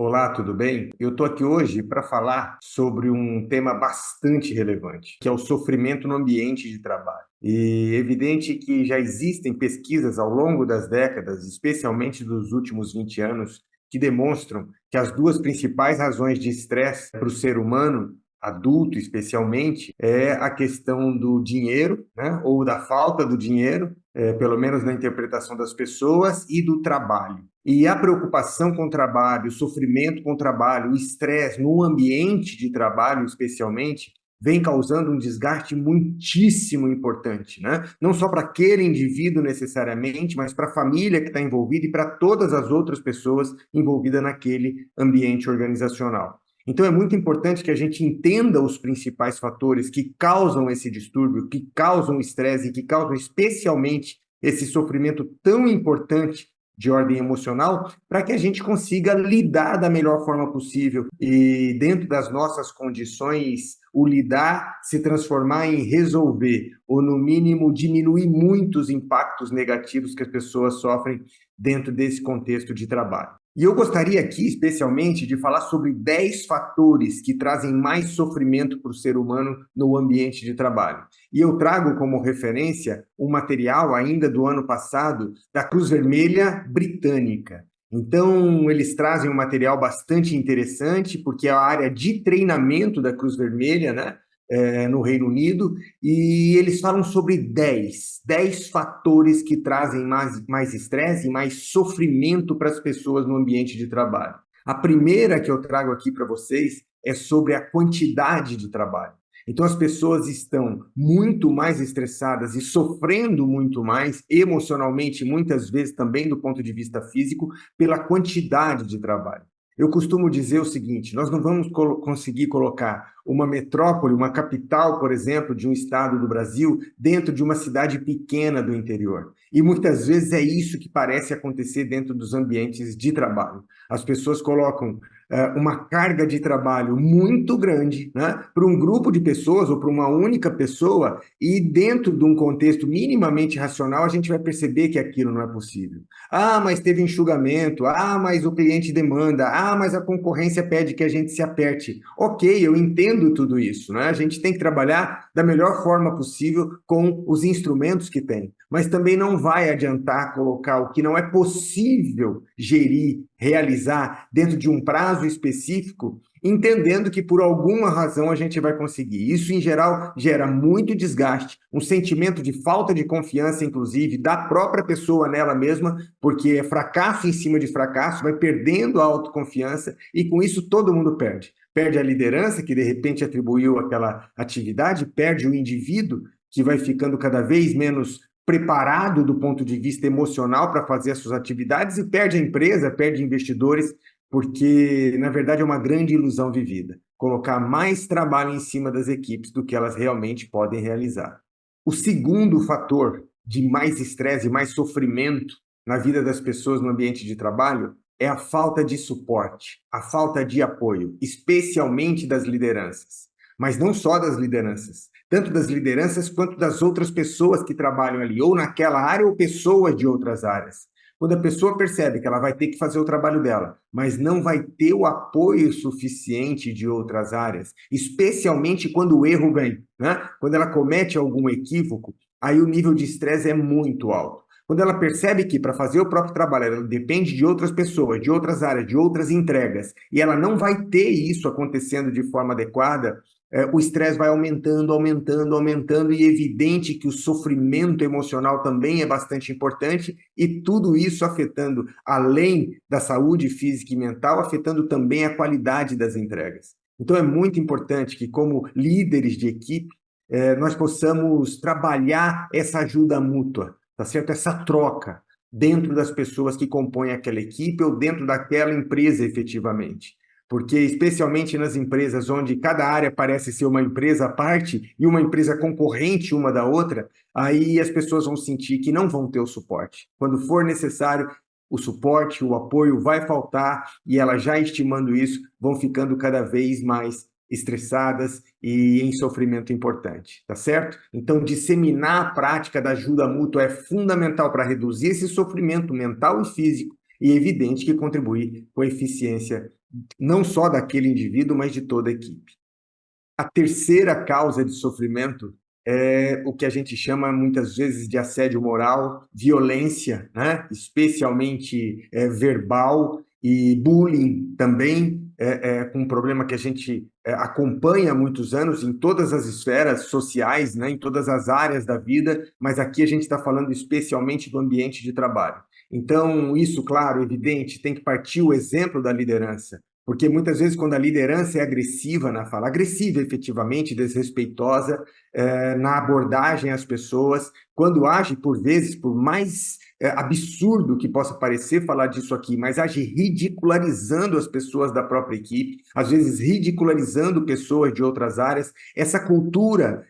Olá, tudo bem? Eu estou aqui hoje para falar sobre um tema bastante relevante, que é o sofrimento no ambiente de trabalho. E é evidente que já existem pesquisas ao longo das décadas, especialmente dos últimos 20 anos, que demonstram que as duas principais razões de estresse para o ser humano, adulto especialmente, é a questão do dinheiro, né, ou da falta do dinheiro, pelo menos na interpretação das pessoas, e do trabalho. E a preocupação com o trabalho, o sofrimento com o trabalho, o estresse no ambiente de trabalho, especialmente, vem causando um desgaste muitíssimo importante, né? Não só para aquele indivíduo necessariamente, mas para a família que está envolvida e para todas as outras pessoas envolvidas naquele ambiente organizacional. Então é muito importante que a gente entenda os principais fatores que causam esse distúrbio, que causam o estresse e que causam especialmente esse sofrimento tão importante de ordem emocional, para que a gente consiga lidar da melhor forma possível e, dentro das nossas condições, o lidar se transformar em resolver, ou, no mínimo, diminuir muito os impactos negativos que as pessoas sofrem dentro desse contexto de trabalho. E eu gostaria aqui, especialmente, de falar sobre 10 fatores que trazem mais sofrimento para o ser humano no ambiente de trabalho. E eu trago como referência um material ainda do ano passado da Cruz Vermelha Britânica. Então, eles trazem um material bastante interessante, porque é a área de treinamento da Cruz Vermelha, né? No Reino Unido, e eles falam sobre 10 fatores que trazem mais estresse e mais sofrimento para as pessoas no ambiente de trabalho. A primeira que eu trago aqui para vocês é sobre a quantidade de trabalho. Então, as pessoas estão muito mais estressadas e sofrendo muito mais, emocionalmente, muitas vezes também do ponto de vista físico, pela quantidade de trabalho. Eu costumo dizer o seguinte: nós não vamos conseguir colocar uma metrópole, uma capital, por exemplo, de um estado do Brasil, dentro de uma cidade pequena do interior. E muitas vezes é isso que parece acontecer dentro dos ambientes de trabalho. As pessoas colocam uma carga de trabalho muito grande, né, para um grupo de pessoas ou para uma única pessoa, e dentro de um contexto minimamente racional, a gente vai perceber que aquilo não é possível. Ah, mas teve enxugamento. Ah, mas o cliente demanda. Ah, mas a concorrência pede que a gente se aperte. Ok, eu entendo tudo isso, né? A gente tem que trabalhar da melhor forma possível com os instrumentos que tem. Mas também não vai adiantar colocar o que não é possível gerir, realizar dentro de um prazo específico, entendendo que por alguma razão a gente vai conseguir. Isso, em geral, gera muito desgaste, um sentimento de falta de confiança, inclusive, da própria pessoa nela mesma, porque é fracasso em cima de fracasso, vai perdendo a autoconfiança e com isso todo mundo perde. Perde a liderança, que de repente atribuiu aquela atividade, perde o indivíduo, que vai ficando cada vez menos preparado do ponto de vista emocional para fazer as suas atividades, e perde a empresa, perde investidores, porque na verdade é uma grande ilusão vivida, colocar mais trabalho em cima das equipes do que elas realmente podem realizar. O segundo fator de mais estresse e mais sofrimento na vida das pessoas no ambiente de trabalho é a falta de suporte, a falta de apoio, especialmente das lideranças. Mas não só das lideranças, tanto das lideranças quanto das outras pessoas que trabalham ali, ou naquela área, ou pessoas de outras áreas. Quando a pessoa percebe que ela vai ter que fazer o trabalho dela, mas não vai ter o apoio suficiente de outras áreas, especialmente quando o erro vem, né? Quando ela comete algum equívoco, aí o nível de estresse é muito alto. Quando ela percebe que para fazer o próprio trabalho ela depende de outras pessoas, de outras áreas, de outras entregas, e ela não vai ter isso acontecendo de forma adequada, o estresse vai aumentando, aumentando, aumentando, e é evidente que o sofrimento emocional também é bastante importante, e tudo isso afetando, além da saúde física e mental, afetando também a qualidade das entregas. Então é muito importante que, como líderes de equipe, nós possamos trabalhar essa ajuda mútua, tá certo? Essa troca dentro das pessoas que compõem aquela equipe ou dentro daquela empresa efetivamente. Porque, especialmente nas empresas onde cada área parece ser uma empresa à parte e uma empresa concorrente uma da outra, aí as pessoas vão sentir que não vão ter o suporte. Quando for necessário, o suporte, o apoio vai faltar, e elas, já estimando isso, vão ficando cada vez mais estressadas e em sofrimento importante, tá certo? Então, disseminar a prática da ajuda mútua é fundamental para reduzir esse sofrimento mental e físico e é evidente que contribui com a eficiência não só daquele indivíduo, mas de toda a equipe. A terceira causa de sofrimento é o que a gente chama muitas vezes de assédio moral, violência, né? Especialmente verbal, e bullying também, com um problema que a gente acompanha há muitos anos em todas as esferas sociais, né? Em todas as áreas da vida, mas aqui a gente está falando especialmente do ambiente de trabalho. Então, isso, claro, evidente, tem que partir o exemplo da liderança. Porque muitas vezes, quando a liderança é agressiva na fala, agressiva efetivamente, desrespeitosa na abordagem às pessoas, quando age, por vezes, por mais absurdo que possa parecer falar disso aqui, mas age ridicularizando as pessoas da própria equipe, às vezes ridicularizando pessoas de outras áreas, essa cultura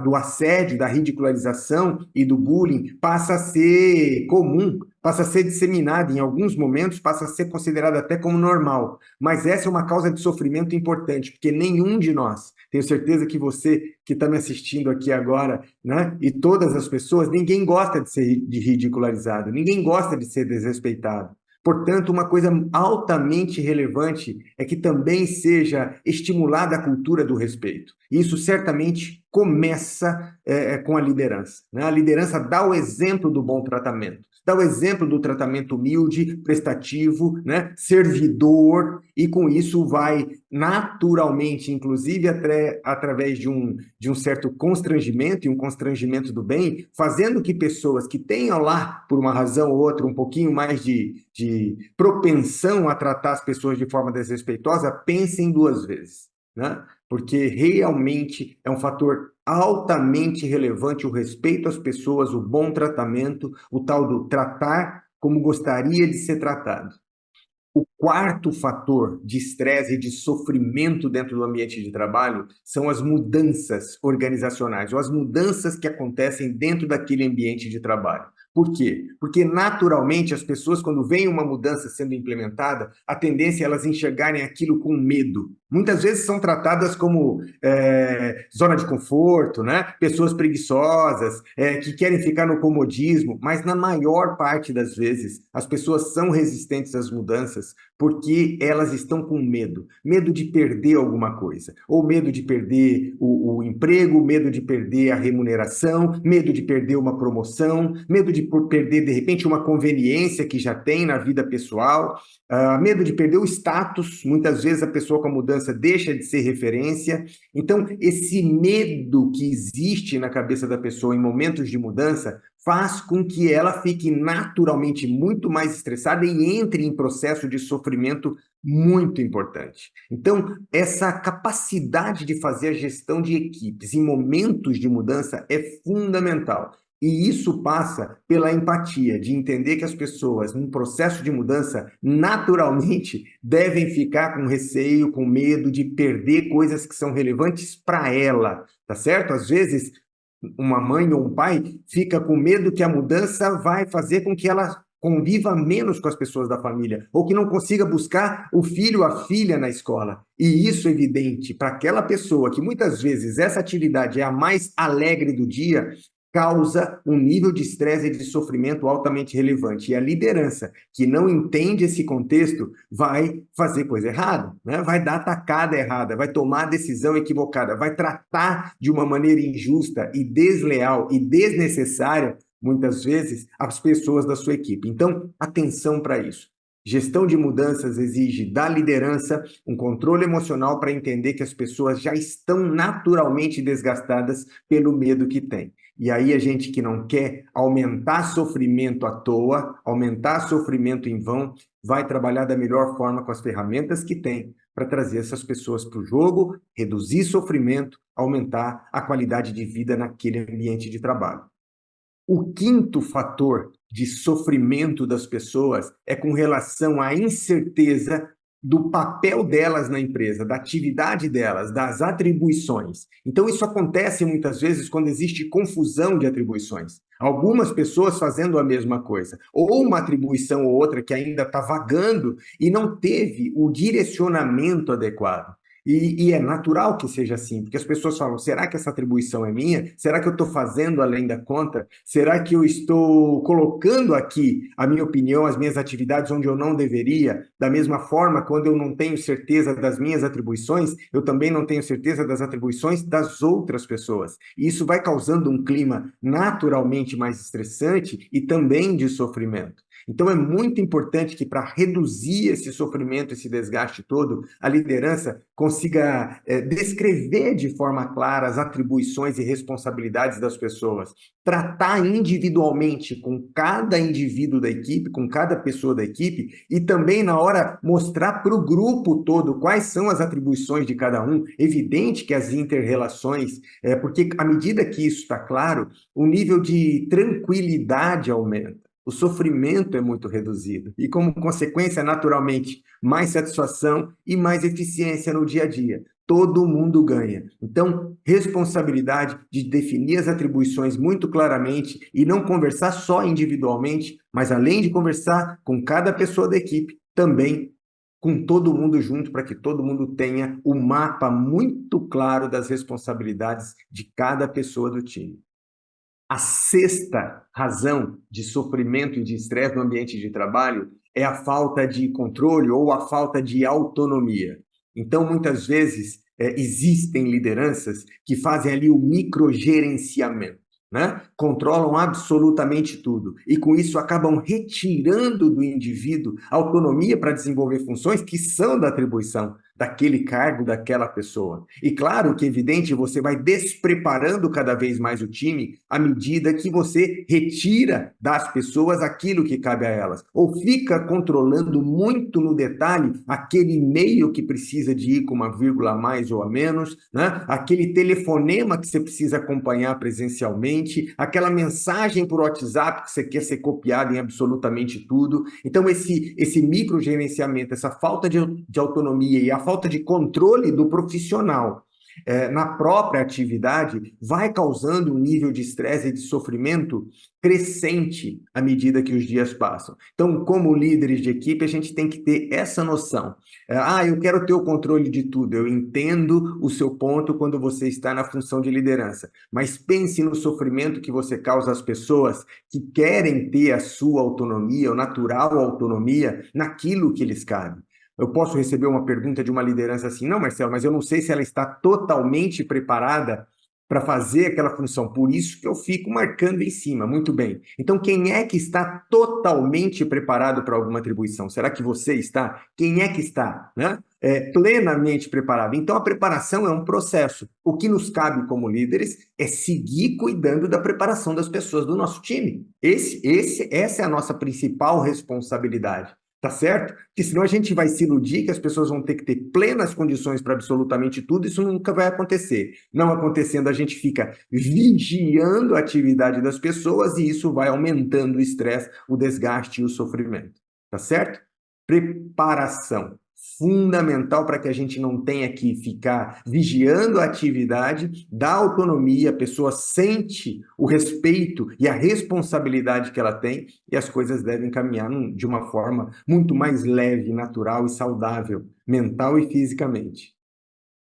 do assédio, da ridicularização e do bullying passa a ser comum, passa a ser disseminada, em alguns momentos passa a ser considerada até como normal. Mas essa é uma causa de sofrimento importante, porque nenhum de nós, tenho certeza que você que está me assistindo aqui agora, né, e todas as pessoas, ninguém gosta de ser ridicularizado, ninguém gosta de ser desrespeitado. Portanto, uma coisa altamente relevante é que também seja estimulada a cultura do respeito. Isso certamente começa com a liderança, né? A liderança dá o exemplo do bom tratamento, dá o exemplo do tratamento humilde, prestativo, né? Servidor, e com isso vai naturalmente, inclusive através de um certo constrangimento, e um constrangimento do bem, fazendo que pessoas que tenham lá, por uma razão ou outra, um pouquinho mais de propensão a tratar as pessoas de forma desrespeitosa, pensem duas vezes, né? Porque realmente é um fator altamente relevante o respeito às pessoas, o bom tratamento, o tal do tratar como gostaria de ser tratado. O quarto fator de estresse e de sofrimento dentro do ambiente de trabalho são as mudanças organizacionais, ou as mudanças que acontecem dentro daquele ambiente de trabalho. Por quê? Porque, naturalmente, as pessoas, quando veem uma mudança sendo implementada, a tendência é elas enxergarem aquilo com medo. Muitas vezes são tratadas como zona de conforto, né? Pessoas preguiçosas, que querem ficar no comodismo, mas na maior parte das vezes as pessoas são resistentes às mudanças porque elas estão com medo. Medo de perder alguma coisa, ou medo de perder o emprego, medo de perder a remuneração, medo de perder uma promoção, medo de perder, de repente, uma conveniência que já tem na vida pessoal, medo de perder o status. Muitas vezes a pessoa com a mudança deixa de ser referência. Então, esse medo que existe na cabeça da pessoa em momentos de mudança faz com que ela fique naturalmente muito mais estressada e entre em processo de sofrimento muito importante. Então, essa capacidade de fazer a gestão de equipes em momentos de mudança é fundamental. E isso passa pela empatia, de entender que as pessoas, num processo de mudança, naturalmente devem ficar com receio, com medo de perder coisas que são relevantes para ela, tá certo? Às vezes, uma mãe ou um pai fica com medo que a mudança vai fazer com que ela conviva menos com as pessoas da família, ou que não consiga buscar o filho ou a filha na escola. E isso é evidente para aquela pessoa que muitas vezes essa atividade é a mais alegre do dia, causa um nível de estresse e de sofrimento altamente relevante. E a liderança que não entende esse contexto vai fazer coisa errada, né? Vai dar tacada errada, vai tomar decisão equivocada, vai tratar de uma maneira injusta e desleal e desnecessária, muitas vezes, as pessoas da sua equipe. Então, atenção para isso. Gestão de mudanças exige da liderança um controle emocional para entender que as pessoas já estão naturalmente desgastadas pelo medo que têm. E aí a gente que não quer aumentar sofrimento à toa, aumentar sofrimento em vão, vai trabalhar da melhor forma com as ferramentas que tem para trazer essas pessoas para o jogo, reduzir sofrimento, aumentar a qualidade de vida naquele ambiente de trabalho. O quinto fator de sofrimento das pessoas é com relação à incerteza do papel delas na empresa, da atividade delas, das atribuições. Então, isso acontece muitas vezes quando existe confusão de atribuições. Algumas pessoas fazendo a mesma coisa, ou uma atribuição ou outra que ainda está vagando e não teve o direcionamento adequado. E é natural que seja assim, porque as pessoas falam: será que essa atribuição é minha? Será que eu estou fazendo além da conta? Será que eu estou colocando aqui a minha opinião, as minhas atividades onde eu não deveria? Da mesma forma, quando eu não tenho certeza das minhas atribuições, eu também não tenho certeza das atribuições das outras pessoas. E isso vai causando um clima naturalmente mais estressante e também de sofrimento. Então, é muito importante que, para reduzir esse sofrimento, esse desgaste todo, a liderança consiga descrever de forma clara as atribuições e responsabilidades das pessoas, tratar individualmente com cada indivíduo da equipe, com cada pessoa da equipe, e também, na hora, mostrar para o grupo todo quais são as atribuições de cada um. Evidente que as inter-relações, porque à medida que isso está claro, o nível de tranquilidade aumenta. O sofrimento é muito reduzido e, como consequência, naturalmente, mais satisfação e mais eficiência no dia a dia. Todo mundo ganha. Então, responsabilidade de definir as atribuições muito claramente e não conversar só individualmente, mas além de conversar com cada pessoa da equipe, também com todo mundo junto, para que todo mundo tenha o mapa muito claro das responsabilidades de cada pessoa do time. A sexta razão de sofrimento e de estresse no ambiente de trabalho é a falta de controle ou a falta de autonomia. Então, muitas vezes, existem lideranças que fazem ali o microgerenciamento, né? Controlam absolutamente tudo e, com isso, acabam retirando do indivíduo autonomia para desenvolver funções que são da atribuição daquele cargo, daquela pessoa. E claro que, evidente, você vai despreparando cada vez mais o time à medida que você retira das pessoas aquilo que cabe a elas, ou fica controlando muito no detalhe aquele e-mail que precisa de ir com uma vírgula a mais ou a menos, né? Aquele telefonema que você precisa acompanhar presencialmente, aquela mensagem por WhatsApp que você quer ser copiada em absolutamente tudo. Então, esse microgerenciamento, essa falta de autonomia e a falta de controle do profissional na própria atividade vai causando um nível de estresse e de sofrimento crescente à medida que os dias passam. Então, como líderes de equipe, a gente tem que ter essa noção. Eu quero ter o controle de tudo. Eu entendo o seu ponto quando você está na função de liderança, mas pense no sofrimento que você causa às pessoas que querem ter a sua autonomia, ou natural autonomia, naquilo que lhes cabe. Eu posso receber uma pergunta de uma liderança assim: não, Marcelo, mas eu não sei se ela está totalmente preparada para fazer aquela função, por isso que eu fico marcando em cima. Muito bem. Então, quem é que está totalmente preparado para alguma atribuição? Será que você está? Quem é que está, né? Plenamente preparado? Então, a preparação é um processo. O que nos cabe como líderes é seguir cuidando da preparação das pessoas do nosso time. Essa é a nossa principal responsabilidade. Tá certo? Porque senão a gente vai se iludir que as pessoas vão ter que ter plenas condições para absolutamente tudo, isso nunca vai acontecer. Não acontecendo, a gente fica vigiando a atividade das pessoas e isso vai aumentando o estresse, o desgaste e o sofrimento. Tá certo? Preparação. Fundamental para que a gente não tenha que ficar vigiando a atividade, dá autonomia, a pessoa sente o respeito e a responsabilidade que ela tem e as coisas devem caminhar de uma forma muito mais leve, natural e saudável, mental e fisicamente.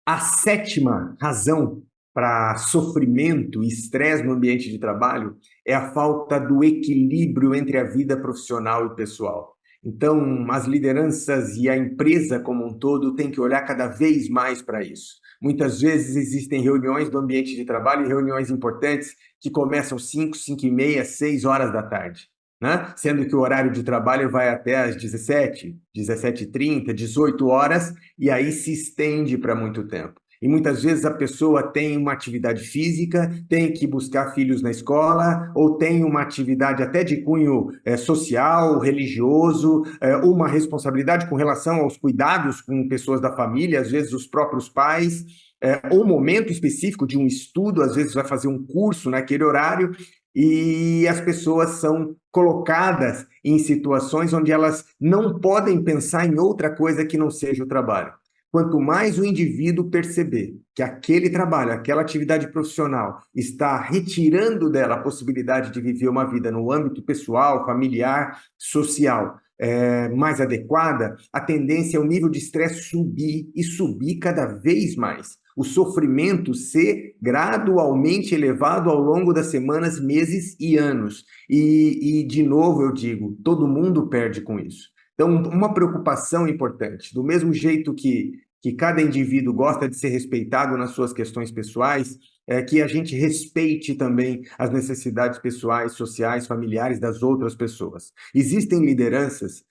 A sétima razão para sofrimento e estresse no ambiente de trabalho é a falta do equilíbrio entre a vida profissional e pessoal. Então, as lideranças e a empresa como um todo têm que olhar cada vez mais para isso. Muitas vezes existem reuniões do ambiente de trabalho e reuniões importantes que começam 5, 5 e meia, 6 horas da tarde, né? Sendo que o horário de trabalho vai até às 17, 17h30, 18 horas, e aí se estende para muito tempo. E muitas vezes a pessoa tem uma atividade física, tem que buscar filhos na escola, ou tem uma atividade até de cunho social, religioso, uma responsabilidade com relação aos cuidados com pessoas da família, às vezes os próprios pais, ou um momento específico de um estudo, às vezes vai fazer um curso naquele horário, e as pessoas são colocadas em situações onde elas não podem pensar em outra coisa que não seja o trabalho. Quanto mais o indivíduo perceber que aquele trabalho, aquela atividade profissional está retirando dela a possibilidade de viver uma vida no âmbito pessoal, familiar, social, mais adequada, a tendência é o nível de estresse subir e subir cada vez mais. O sofrimento ser gradualmente elevado ao longo das semanas, meses e anos. De novo, eu digo, todo mundo perde com isso. Então, uma preocupação importante, do mesmo jeito que cada indivíduo gosta de ser respeitado nas suas questões pessoais, é que a gente respeite também as necessidades pessoais, sociais, familiares das outras pessoas. Existem lideranças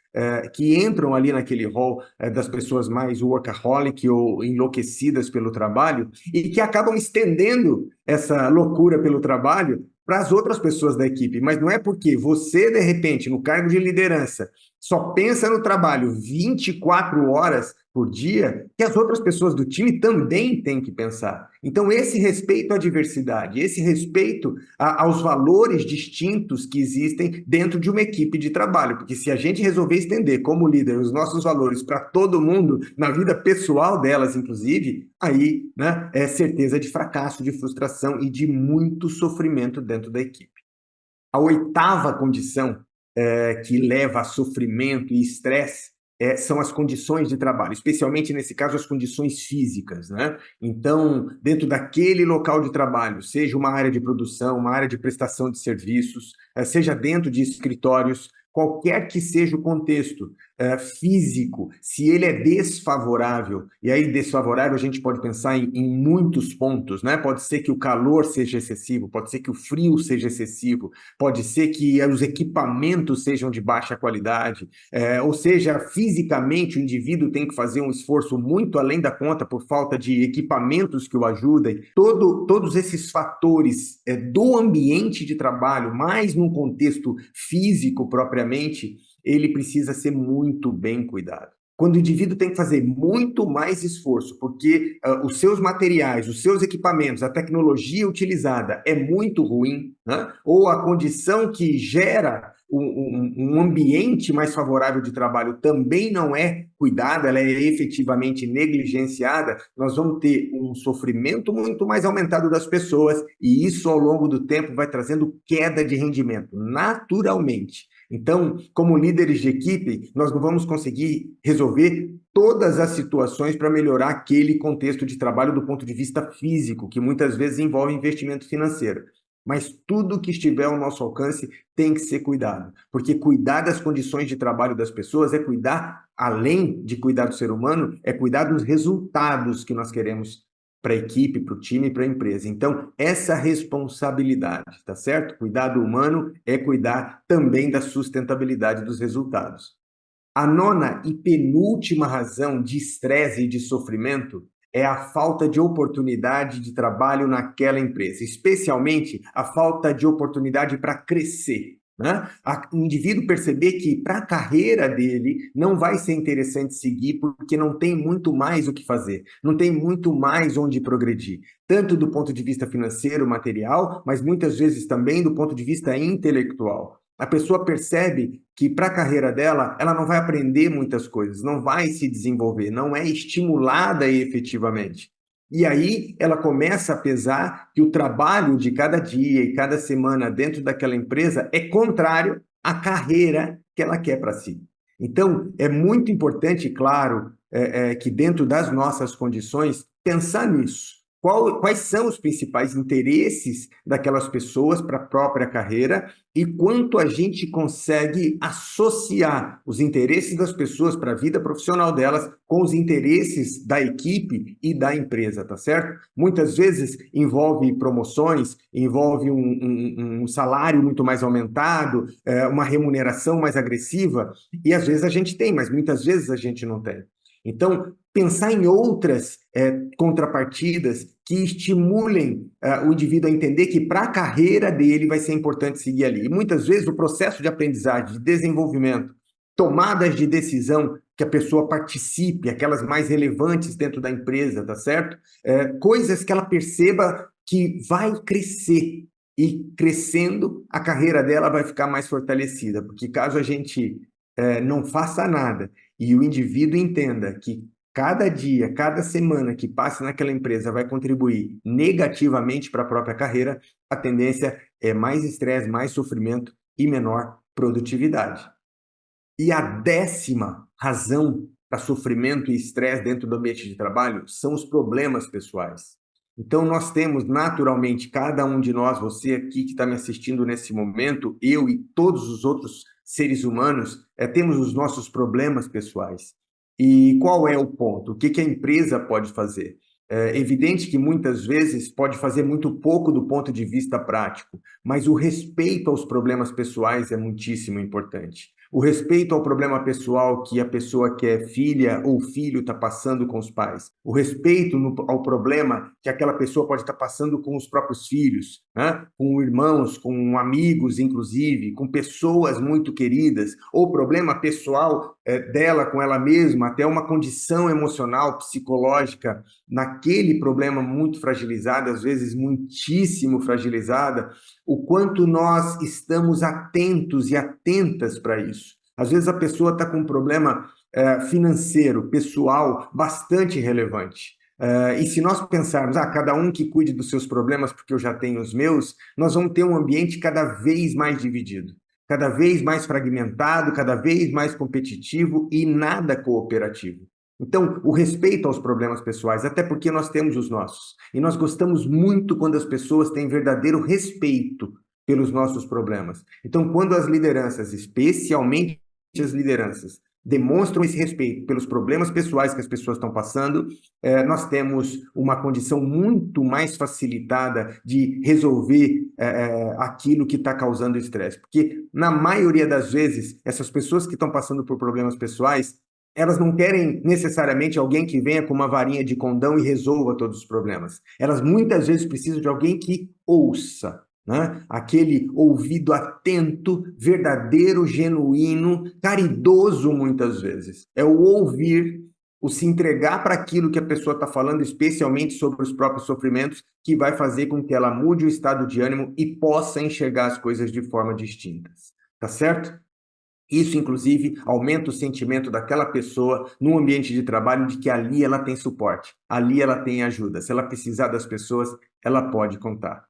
que entram ali naquele rol das pessoas mais workaholic ou enlouquecidas pelo trabalho e que acabam estendendo essa loucura pelo trabalho para as outras pessoas da equipe. Mas não é porque você, de repente, no cargo de liderança, só pensa no trabalho 24 horas por dia, que as outras pessoas do time também têm que pensar. Então, esse respeito à diversidade, esse respeito aos valores distintos que existem dentro de uma equipe de trabalho, porque se a gente resolver estender como líder os nossos valores para todo mundo, na vida pessoal delas, inclusive, aí, né, é certeza de fracasso, de frustração e de muito sofrimento dentro da equipe. A oitava condição que leva a sofrimento e estresse são as condições de trabalho, especialmente nesse caso as condições físicas, né? Então, dentro daquele local de trabalho, seja uma área de produção, uma área de prestação de serviços, seja dentro de escritórios, qualquer que seja o contexto físico, se ele é desfavorável, e aí desfavorável a gente pode pensar em muitos pontos, né? Pode ser que o calor seja excessivo, pode ser que o frio seja excessivo, pode ser que os equipamentos sejam de baixa qualidade, ou seja, fisicamente o indivíduo tem que fazer um esforço muito além da conta por falta de equipamentos que o ajudem. Todos esses fatores do ambiente de trabalho, mais num contexto físico propriamente, ele precisa ser muito bem cuidado. Quando o indivíduo tem que fazer muito mais esforço, porque os seus materiais, os seus equipamentos, a tecnologia utilizada é muito ruim, né? Ou a condição que gera um ambiente mais favorável de trabalho também não é cuidada, ela é efetivamente negligenciada, nós vamos ter um sofrimento muito mais aumentado das pessoas e isso ao longo do tempo vai trazendo queda de rendimento, naturalmente. Então, como líderes de equipe, nós não vamos conseguir resolver todas as situações para melhorar aquele contexto de trabalho do ponto de vista físico, que muitas vezes envolve investimento financeiro. Mas tudo que estiver ao nosso alcance tem que ser cuidado, porque cuidar das condições de trabalho das pessoas é cuidar, além de cuidar do ser humano, é cuidar dos resultados que nós queremos para a equipe, para o time, para a empresa. Então, essa responsabilidade, tá certo? Cuidado humano é cuidar também da sustentabilidade dos resultados. A nona e penúltima razão de estresse e de sofrimento é a falta de oportunidade de trabalho naquela empresa, especialmente a falta de oportunidade para crescer. Né? O indivíduo perceber que para a carreira dele não vai ser interessante seguir porque não tem muito mais o que fazer, não tem muito mais onde progredir, tanto do ponto de vista financeiro, material, mas muitas vezes também do ponto de vista intelectual. A pessoa percebe que para a carreira dela, ela não vai aprender muitas coisas, não vai se desenvolver, não é estimulada efetivamente. E aí ela começa a pesar que o trabalho de cada dia e cada semana dentro daquela empresa é contrário à carreira que ela quer para si. Então, é muito importante, claro, que dentro das nossas condições, pensar nisso. Quais são os principais interesses daquelas pessoas para a própria carreira e quanto a gente consegue associar os interesses das pessoas para a vida profissional delas com os interesses da equipe e da empresa, tá certo? Muitas vezes envolve promoções, envolve um salário muito mais aumentado, uma remuneração mais agressiva, e às vezes a gente tem, mas muitas vezes a gente não tem. Então, pensar em outras contrapartidas que estimulem o indivíduo a entender que para a carreira dele vai ser importante seguir ali. E muitas vezes o processo de aprendizagem, de desenvolvimento, tomadas de decisão que a pessoa participe, aquelas mais relevantes dentro da empresa, tá certo? Coisas que ela perceba que vai crescer. E crescendo, a carreira dela vai ficar mais fortalecida, porque caso a gente não faça nada e o indivíduo entenda que cada dia, cada semana que passe naquela empresa vai contribuir negativamente para a própria carreira, a tendência é mais estresse, mais sofrimento e menor produtividade. E a 10ª razão para sofrimento e estresse dentro do ambiente de trabalho são os problemas pessoais. Então, nós temos naturalmente, cada um de nós, você aqui que está me assistindo nesse momento, eu e todos os outros seres humanos, temos os nossos problemas pessoais. E qual é o ponto? O que que a empresa pode fazer? É evidente que muitas vezes pode fazer muito pouco do ponto de vista prático, mas o respeito aos problemas pessoais é muitíssimo importante. O respeito ao problema pessoal que a pessoa que é filha ou filho está passando com os pais. O respeito ao problema que aquela pessoa pode estar passando com os próprios filhos, né? Com irmãos, com amigos, inclusive, com pessoas muito queridas, ou problema pessoal dela com ela mesma, até uma condição emocional, psicológica, naquele problema muito fragilizado, às vezes muitíssimo fragilizada, o quanto nós estamos atentos e atentas para isso. Às vezes a pessoa está com um problema financeiro, pessoal, bastante relevante. E se nós pensarmos, cada um que cuide dos seus problemas porque eu já tenho os meus, nós vamos ter um ambiente cada vez mais dividido, cada vez mais fragmentado, cada vez mais competitivo e nada cooperativo. Então, o respeito aos problemas pessoais, até porque nós temos os nossos. E nós gostamos muito quando as pessoas têm verdadeiro respeito pelos nossos problemas. Então, quando as lideranças, especialmente as lideranças, demonstram esse respeito pelos problemas pessoais que as pessoas estão passando, nós temos uma condição muito mais facilitada de resolver aquilo que está causando estresse. Porque, na maioria das vezes, essas pessoas que estão passando por problemas pessoais, elas não querem necessariamente alguém que venha com uma varinha de condão e resolva todos os problemas. Elas muitas vezes precisam de alguém que ouça, né? Aquele ouvido atento, verdadeiro, genuíno, caridoso muitas vezes. É o ouvir, o se entregar para aquilo que a pessoa está falando, especialmente sobre os próprios sofrimentos, que vai fazer com que ela mude o estado de ânimo e possa enxergar as coisas de forma distintas. Tá certo? Isso, inclusive, aumenta o sentimento daquela pessoa no ambiente de trabalho de que ali ela tem suporte, ali ela tem ajuda. Se ela precisar das pessoas, ela pode contar.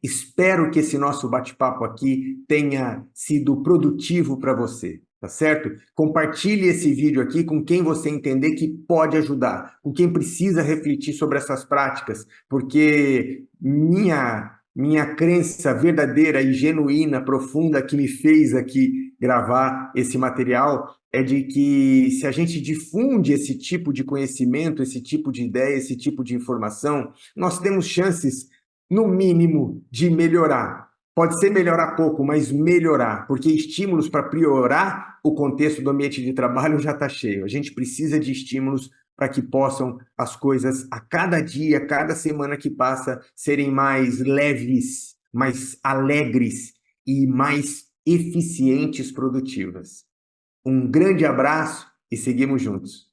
Espero que esse nosso bate-papo aqui tenha sido produtivo para você, tá certo? Compartilhe esse vídeo aqui com quem você entender que pode ajudar, com quem precisa refletir sobre essas práticas, porque minha crença verdadeira e genuína, profunda, que me fez aqui gravar esse material, é de que se a gente difunde esse tipo de conhecimento, esse tipo de ideia, esse tipo de informação, nós temos chances, no mínimo, de melhorar. Pode ser melhorar pouco, mas melhorar, porque estímulos para piorar o contexto do ambiente de trabalho já está cheio. A gente precisa de estímulos para que possam as coisas, a cada dia, cada semana que passa, serem mais leves, mais alegres e mais eficientes, produtivas. Um grande abraço e seguimos juntos.